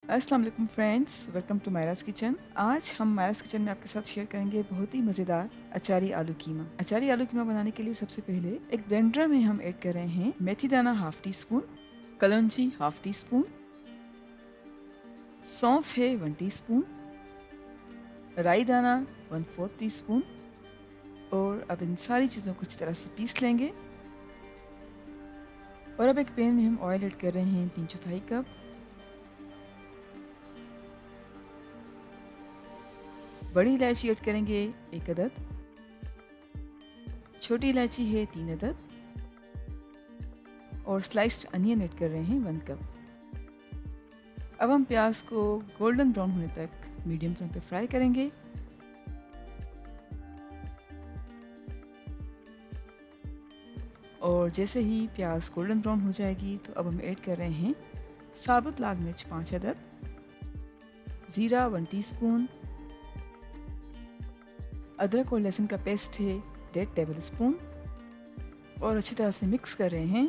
अस्सलाम वालेकुम friends, welcome to मायराज kitchen. आज हम मायराज किचन में आपके साथ शेयर करेंगे बहुत ही मज़ेदार अचारी आलू कीमा। अचारी आलू कीमा बनाने के लिए सबसे पहले एक ब्लेंडर में हम ऐड कर रहे हैं मेथी दाना हाफ टी स्पून, कलौंजी हाफ टी स्पून, सौंफ है 1 टीस्पून, राई दाना 1/4 टी स्पून। और अब इन सारी चीज़ों को अच्छी तरह से पीस लेंगे। और अब एक पैन में हम ऑयल ऐड कर रहे हैं 3/4 कप। बड़ी इलायची ऐड करेंगे 1 अदद, छोटी इलायची है 3 अदद और स्लाइस्ड अनियन ऐड कर रहे हैं 1 कप। अब हम प्याज को गोल्डन ब्राउन होने तक मीडियम फ्लेम पे फ्राई करेंगे। और जैसे ही प्याज गोल्डन ब्राउन हो जाएगी तो अब हम ऐड कर रहे हैं साबुत लाल मिर्च 5 अदद, ज़ीरा 1 टीस्पून, अदरक और लहसुन का पेस्ट है 1.5 टेबल स्पून और अच्छी तरह से मिक्स कर रहे हैं।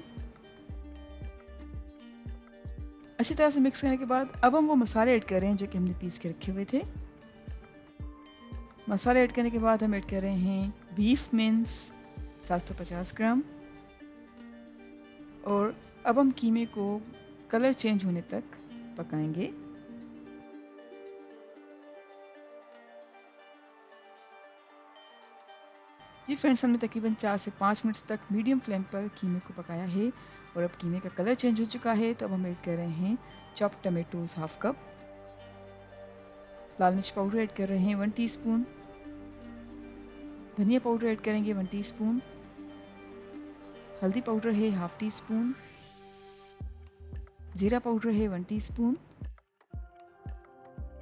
अच्छी तरह से मिक्स करने के बाद अब हम वो मसाले ऐड कर रहे हैं जो कि हमने पीस के रखे हुए थे। मसाले ऐड करने के बाद हम ऐड कर रहे हैं बीफ मिन्स 750 ग्राम। और अब हम कीमे को कलर चेंज होने तक पकाएंगे। जी फ्रेंड्स, हमने तकरीबन 4 से 5 मिनट्स तक मीडियम फ्लेम पर कीमे को पकाया है और अब कीमे का कलर चेंज हो चुका है। तो अब हम ऐड कर रहे हैं चॉप्ड टमेटोज हाफ कप, लाल मिर्च पाउडर ऐड कर रहे हैं 1 टीस्पून, धनिया पाउडर ऐड करेंगे 1 टीस्पून, हल्दी पाउडर है हाफ टी स्पून, ज़ीरा पाउडर है 1 टीस्पून,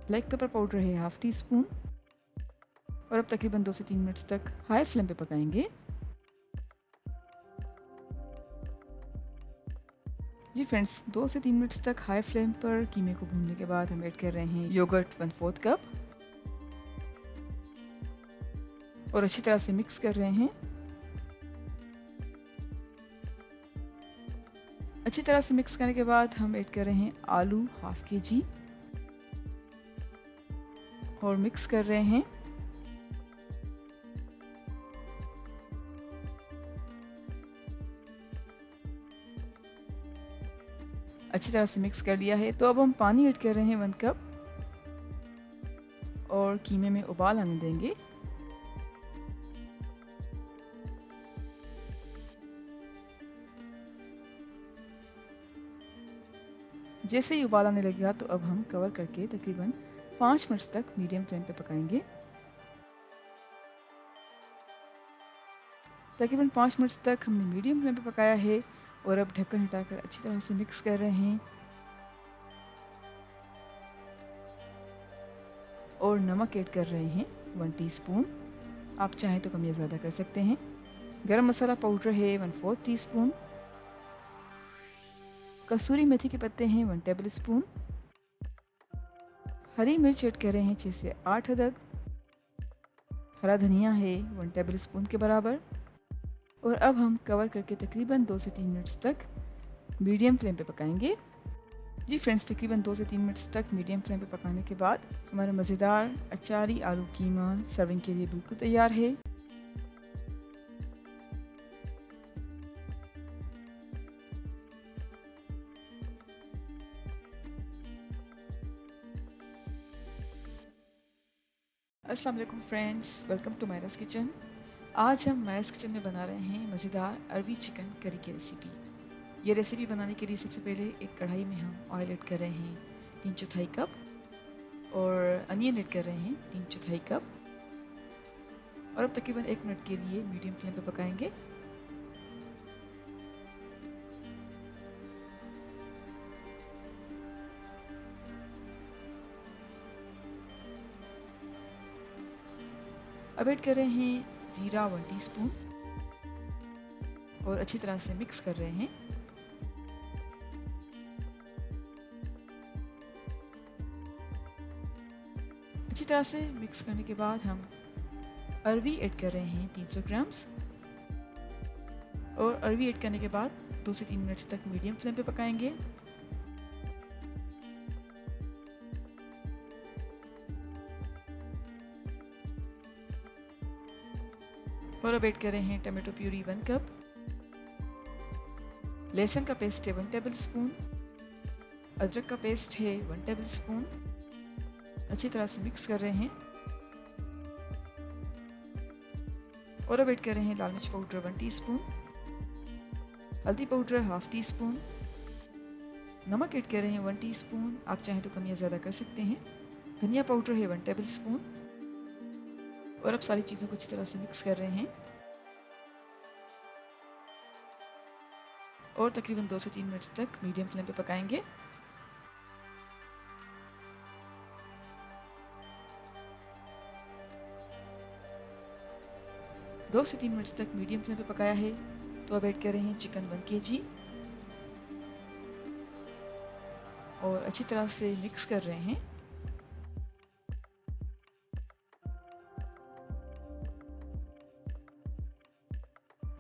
ब्लैक पेपर पाउडर है हाफ टी स्पून और अब तकरीबन 2 से 3 मिनट्स तक हाई फ्लेम पे पकाएंगे। जी फ्रेंड्स, 2 से 3 मिनट्स तक हाई फ्लेम पर कीमे को भूनने के बाद हम ऐड कर रहे हैं योगर्ट 1/4 कप और अच्छी तरह से मिक्स कर रहे हैं। अच्छी तरह से मिक्स करने के बाद हम ऐड कर रहे हैं आलू हाफ केजी और मिक्स कर रहे हैं। अच्छी तरह से मिक्स कर लिया है तो अब हम पानी ऐड कर रहे हैं 1 कप और कीमे में उबाल आने देंगे। जैसे ही उबाल आने लगेगा तो अब हम कवर करके तकरीबन 5 मिनट्स तक मीडियम फ्लेम पे पकाएंगे। तकरीबन 5 मिनट्स तक हमने मीडियम फ्लेम पे पकाया है और अब ढक्कन हटाकर अच्छी तरह से मिक्स कर रहे हैं। और नमक ऐड कर रहे हैं 1 टीस्पून, आप चाहें तो कम या ज़्यादा कर सकते हैं। गरम मसाला पाउडर है 1/4 टीस्पून, कसूरी मेथी के पत्ते हैं 1 टेबल स्पून, हरी मिर्च ऐड कर रहे हैं 6 से 8 अदद, हरा धनिया है 1 टेबल स्पून के बराबर और अब हम कवर करके तकरीबन 2 से 3 मिनट्स तक मीडियम फ्लेम पे पकाएंगे। जी फ्रेंड्स, तकरीबन 2 से 3 मिनट्स तक मीडियम फ्लेम पे पकाने के बाद हमारा मज़ेदार अचारी आलू कीमा सर्विंग के लिए बिल्कुल तैयार है। अस्सलाम वालेकुम फ्रेंड्स, वेलकम टू मायराज किचन। आज हम मायराज किचन में बना रहे हैं मज़ेदार अरबी चिकन करी की रेसिपी। ये रेसिपी बनाने के लिए सबसे पहले एक कढ़ाई में हम ऑयल ऐड कर रहे हैं 3/4 कप और अनियन ऐड कर रहे हैं 3/4 कप और अब तकरीबन 1 मिनट के लिए मीडियम फ्लेम पे पकाएंगे। अब ऐड कर रहे हैं ज़ीरा 1 टीस्पून और अच्छी तरह से मिक्स कर रहे हैं। अच्छी तरह से मिक्स करने के बाद हम अरवी ऐड कर रहे हैं 300 ग्राम्स और अरवी ऐड करने के बाद 2 से 3 मिनट्स तक मीडियम फ्लेम पे पकाएंगे। और अब ऐड कर रहे हैं टमाटो प्यूरी 1 कप, लहसुन का पेस्ट है 1 टेबल स्पून, अदरक का पेस्ट है 1 टेबल स्पून। अच्छी तरह से मिक्स कर रहे हैं। और अब ऐड कर रहे हैं लाल मिर्च पाउडर 1 टीस्पून, हल्दी पाउडर हाफ टी स्पून, नमक ऐड कर रहे हैं 1 टीस्पून, आप चाहें तो कम या ज़्यादा कर सकते हैं। धनिया पाउडर है 1 टेबल स्पून। और अब सारी चीज़ों को अच्छी तरह से मिक्स कर रहे हैं और तकरीबन 2 से 3 मिनट तक मीडियम फ्लेम पे पकाएंगे। दो से 3 मिनट तक मीडियम फ्लेम पे पकाया है तो अब ऐड कर रहे हैं चिकन 1 kg और अच्छी तरह से मिक्स कर रहे हैं।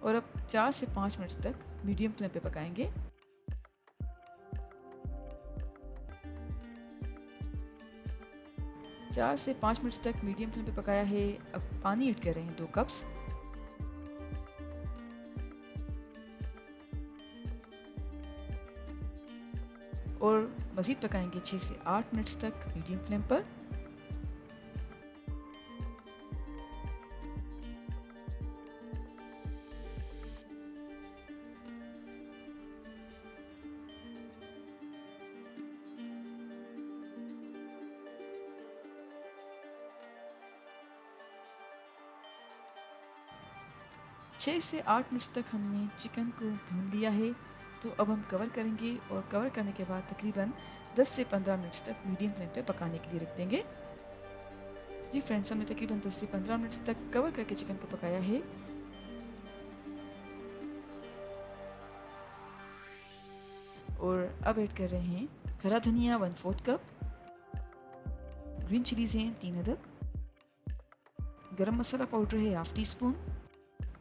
और अब 4 से 5 मिनट तक मीडियम फ्लेम पे पकाएंगे। चार से 5 मिनट तक मीडियम फ्लेम पे पकाया है। अब पानी ऐड कर रहे हैं 2 कप्स। और मज़ीद पकाएंगे 6 से 8 मिनट तक मीडियम फ्लेम पर। छः से 8 मिनट तक हमने चिकन को भून लिया है तो अब हम कवर करेंगे और कवर करने के बाद तकरीबन 10 से 15 मिनट तक मीडियम फ्लेम पे पकाने के लिए रख देंगे। जी फ्रेंड्स, हमने तकरीबन 10 से 15 मिनट तक कवर करके चिकन को पकाया है। और अब ऐड कर रहे हैं हरा धनिया 1/4 कप, ग्रीन चिलीज हैं 3 अदद, गरम मसाला पाउडर है हाफ टी स्पून।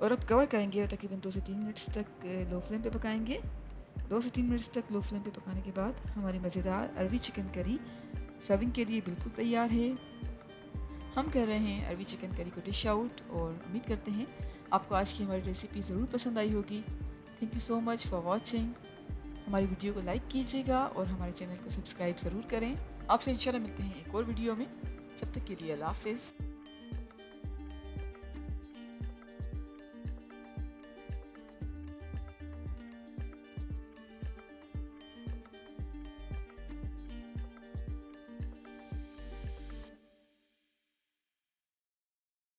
और अब कवर करेंगे और तकरीबन 2 से 3 मिनट्स तक लो फ्लेम पे पकाएंगे। 2 से 3 मिनट्स तक लो फ्लेम पे पकाने के बाद हमारी मज़ेदार अरवी चिकन करी सर्विंग के लिए बिल्कुल तैयार है। हम कर रहे हैं अरवी चिकन करी को डिश आउट और उम्मीद करते हैं आपको आज की हमारी रेसिपी ज़रूर पसंद आई होगी। Thank you so much for watching. हमारी वीडियो को लाइक कीजिएगा और हमारे चैनल को सब्सक्राइब ज़रूर करें। आपसे इंशाल्लाह मिलते हैं एक और वीडियो में। जब तक के लिए अल्लाह हाफ़िज़।